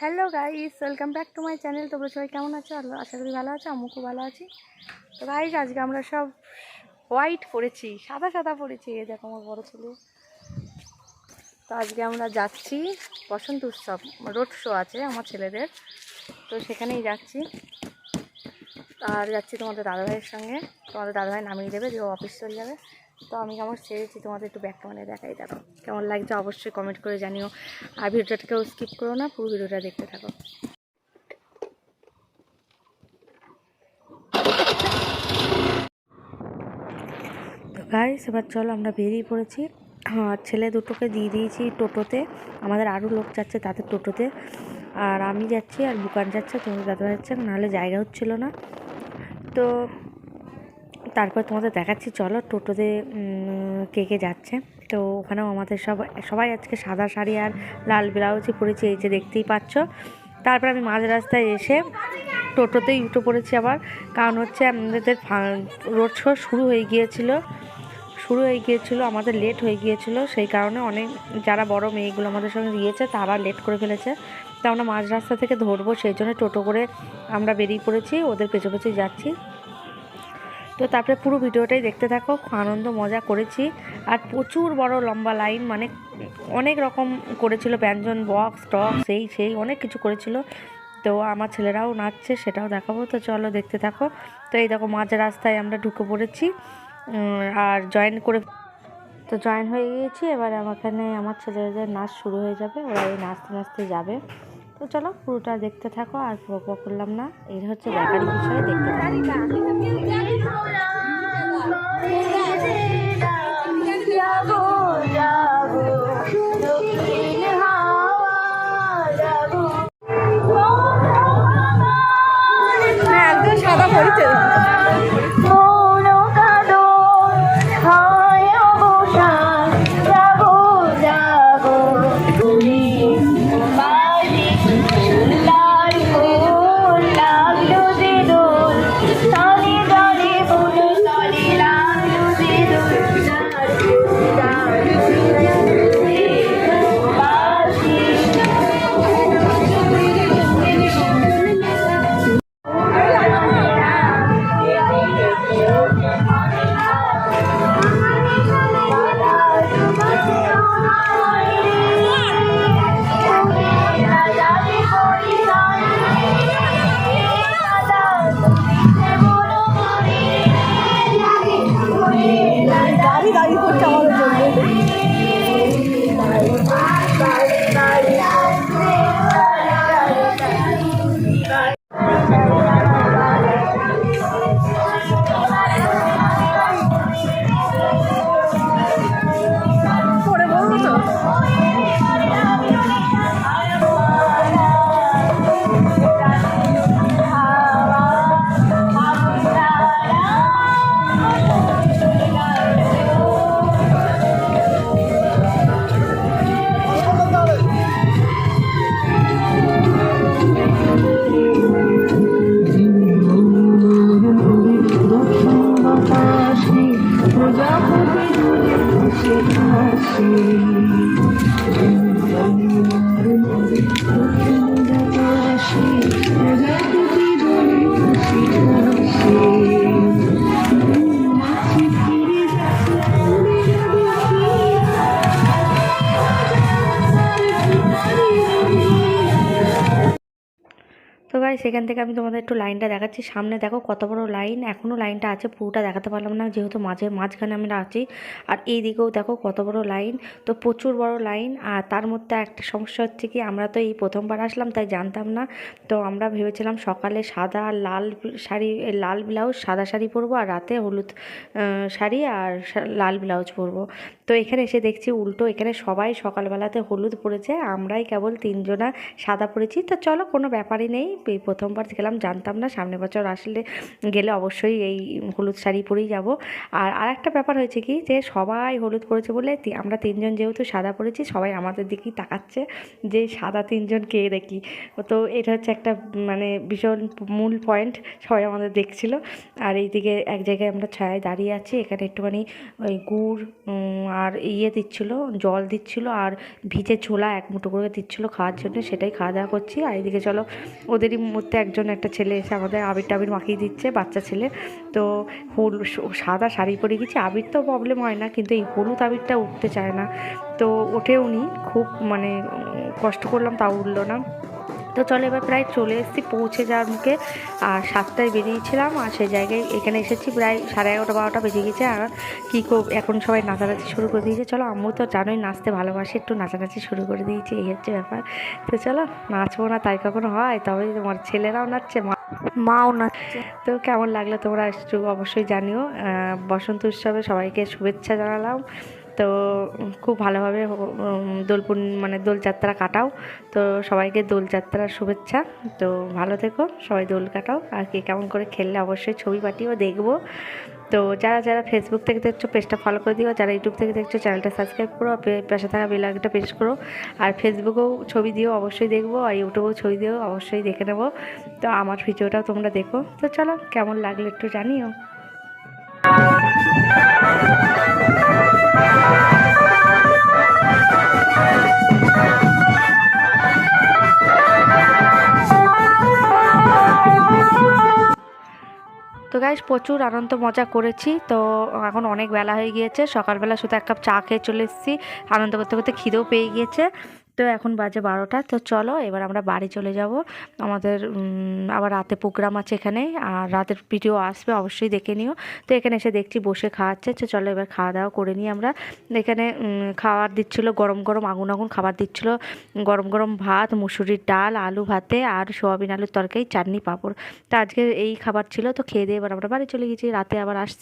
Hello guys, welcome back to my channel. তোমরা সবাই কেমন আছো? আশা করি ভালো আছো। আমি খুব ভালো আছি। তো গাইস, আজকে আমরা সব হোয়াইট পরেছি, সাদা সাদা পরেছি। এই দেখো আমার বড় ছেলে। তো আজকে আমরা যাচ্ছি বসন্ত উৎসব, রোড শো আছে আমার ছেলেদের, তো সেখানেই যাচ্ছি। আর যাচ্ছি তোমাদের দাদাভাইয়ের সঙ্গে। তোমাদের দাদাভাই নামিয়ে দেবে, যে অফিস চলে যাবে। তো আমি কেমন সেরেছি তোমাদের একটু ব্যাক ক্যামেরায় দেখাই। দেখো কেমন লাগছে অবশ্যই কমেন্ট করে জানিও। আর ভিডিওটাকেও স্কিপ করো না, পুরো ভিডিওটা দেখতে থাকো। তো গাইস, এবার চলো আমরা বেরিয়ে পড়েছি। ছেলে দুটোকে দিয়ে দিয়েছি টোটোতে, আমাদের আরও লোক যাচ্ছে তাদের টোটোতে। আর আমি যাচ্ছি, আর বুকান যাচ্ছে, তোমাদের দাদা যাচ্ছে, নাহলে জায়গা হচ্ছিলো না। তো তারপর তোমাদের দেখাচ্ছি, চলো টোটোতে কে কে যাচ্ছে। তো ওখানেও আমাদের সবাই আজকে সাদা শাড়ি আর লাল ব্লাউজই পরেছি, এই যে দেখতেই পাচ্ছ। তারপর আমি মাঝ রাস্তায় এসে টোটোতেই উঠে পড়েছি আবার, কারণ হচ্ছে আমাদের রোড শো শুরু হয়ে গিয়েছিলো, আমাদের লেট হয়ে গিয়েছিল। সেই কারণে অনেক যারা বড় মেয়েগুলো আমাদের সঙ্গে গিয়েছে তারা লেট করে ফেলেছে। তো আমরা মাঝ রাস্তা থেকে ধরবো, সেই জন্য টোটো করে আমরা বেরিয়ে পড়েছি, ওদের পেছনে পেছনে যাচ্ছি। তো তারপরে পুরো ভিডিওটাই দেখতে থাকো, খুব আনন্দ মজা করেছি। আর প্রচুর বড় লম্বা লাইন, মানে অনেক রকম করেছিল, ব্যঞ্জন বক্স টক্স সেই অনেক কিছু করেছিল। তো আমার ছেলেরাও নাচছে, সেটাও দেখাবো। তো চলো দেখতে থাকো। তো এই দেখো মাঝ রাস্তায় আমরা ঢুকে পড়েছি আর জয়েন হয়ে গিয়েছি। এবার আমার ছেলেদের নাচ শুরু হয়ে যাবে, ওরা এই নাচতে নাচতে যাবে। তো চলো পুরোটা দেখতে থাকো, আর বকবক করলাম না, এই হচ্ছে দেখার বিষয়, দেখতে থাকো। একদম সাদা পড়েছে। তো গাই, সেখান থেকে আমি তোমাদের একটু লাইনটা দেখাচ্ছি। সামনে দেখো কত বড় লাইন, এখনও লাইনটা আছে, পুরোটা দেখাতে পারলাম না যেহেতু মাঝখানে আমরা আছি। আর এই দিকেও দেখো কত বড় লাইন, তো প্রচুর বড় লাইন। আর তার মধ্যে একটা সমস্যা হচ্ছে কি, আমরা তো এই প্রথমবার আসলাম, তাই জানতাম না। তো আমরা ভেবেছিলাম সকালে সাদা লাল শাড়ি, লাল ব্লাউজ, সাদা শাড়ি পরবো, আর রাতে হলুদ শাড়ি আর লাল ব্লাউজ পরবো। তো এখানে এসে দেখছি উল্টো, এখানে সবাই সকালবেলাতে হলুদ পরেছে, আমরাই কেবল তিনজনা সাদা পরেছি। তো চলো, কোনো ব্যাপারই নেই, প্রথমবার গেলাম, জানতাম না। সামনের বছর আসলে গেলে অবশ্যই এই হলুদ শাড়ি পরেই যাব। আর আরেকটা ব্যাপার হয়েছে কি, যে সবাই হলুদ পরেছে বলে আমরা তিনজন যেহেতু সাদা পরেছি, সবাই আমাদের দিকেই তাকাচ্ছে যে সাদা তিনজন কে দেখি। তো এটা হচ্ছে একটা মানে ভীষণ মূল পয়েন্ট, সবাই আমাদের দেখছিল। আর এইদিকে এক জায়গায় আমরা ছায়ায় দাঁড়িয়ে আছি, এখানে একটুখানি ওই গুড় আর দিচ্ছিলো, জল দিচ্ছিলো, আর ভিজে ছোলা এক মুঠো করে দিচ্ছিলো খাওয়ার জন্য, সেটাই খাওয়া দাওয়া করছি। আর এদিকে চলো ওদেরই মধ্যে একটা ছেলে এসে আমাদের আবির টাবির মাখিয়ে দিচ্ছে, বাচ্চা ছেলে। তো সাদা শাড়ি পরে গেছি, আবির তো প্রবলেম হয় না, কিন্তু এই হলুদ আবিরটা উঠতে চায় না, তো ওঠেও নি। খুব মানে কষ্ট করলাম, তাও উঠলো না। তো চলো এবার প্রায় চলে এসেছি পৌঁছে যাওয়ার মুখে। আর 7টায় বেরিয়েছিলাম, আর সেই জায়গায় এখানে এসেছি প্রায় 11:30 12টা বেজে গেছে। আর কী এখন সবাই নাচানাচি শুরু করে দিয়েছে। চলো, আম্মু তো জানোই নাচতে ভালোবাসে, একটু নাচানাচি শুরু করে দিয়েছি, এই হচ্ছে ব্যাপার। তো চলো, নাচবো না তাই কখনো হয়? তবে তোমার ছেলেরাও নাচছে, মাও নাচছে। তো কেমন লাগলো তোমরা একটু অবশ্যই জানিও। বসন্ত উৎসবে সবাইকে শুভেচ্ছা জানালাম। তো খুব ভালোভাবে মানে দোলযাত্রা কাটাও। তো সবাইকে দোলযাত্রার শুভেচ্ছা। তো ভালো থেকো, সবাই দোল কাটাও। আর কে কেমন করে খেললে অবশ্যই ছবি পাঠিয়েও দেখবো। তো যারা যারা ফেসবুক থেকে দেখছো পেজটা ফলো করে দিও, যারা ইউটিউব থেকে দেখছো চ্যানেলটা সাবস্ক্রাইব করো, পাশে থাকা বেল আইকনটা প্রেস করো। আর ফেসবুকেও ছবি দিও, অবশ্যই দেখবো। আর ইউটিউবেও ছবি দিও, অবশ্যই দেখে নেবো। তো আমার ভিডিওটাও তোমরা দেখো। তো চলো, কেমন লাগলো একটু জানিও। তো গাইস, প্রচুর আনন্দ মজা করেছি। তো এখন অনেক বেলা হয়ে গিয়েছে, সকালবেলা শুধু 1 কাপ চা খেয়ে চলে এসেছি, আনন্দ করতে করতে খিদেও পেয়ে গিয়েছে। তো এখন বাজে 12টা। তো চলো এবার আমরা বাড়ি চলে যাব। আমাদের আবার রাতে প্রোগ্রাম আছে এখানে, আর রাতের ভিডিও আসবে, অবশ্যই দেখে নিও। তো এখানে এসে দেখছি বসে খাওয়াচ্ছে। তো চলো এবার খাওয়া দাওয়া করে নিই আমরা। এখানে খাবার দিচ্ছিলো, গরম গরম আগুন আগুন খাবার দিচ্ছিলো, গরম গরম ভাত, মুসুরির ডাল, আলু ভাতে, আর সোয়াবিন আলুর তরকারি, চাটনি, পাঁপড়। তো আজকে এই খাবার ছিল। তো খেয়ে দিয়ে এবার আমরা বাড়ি চলে গেছি, রাতে আবার আসছি।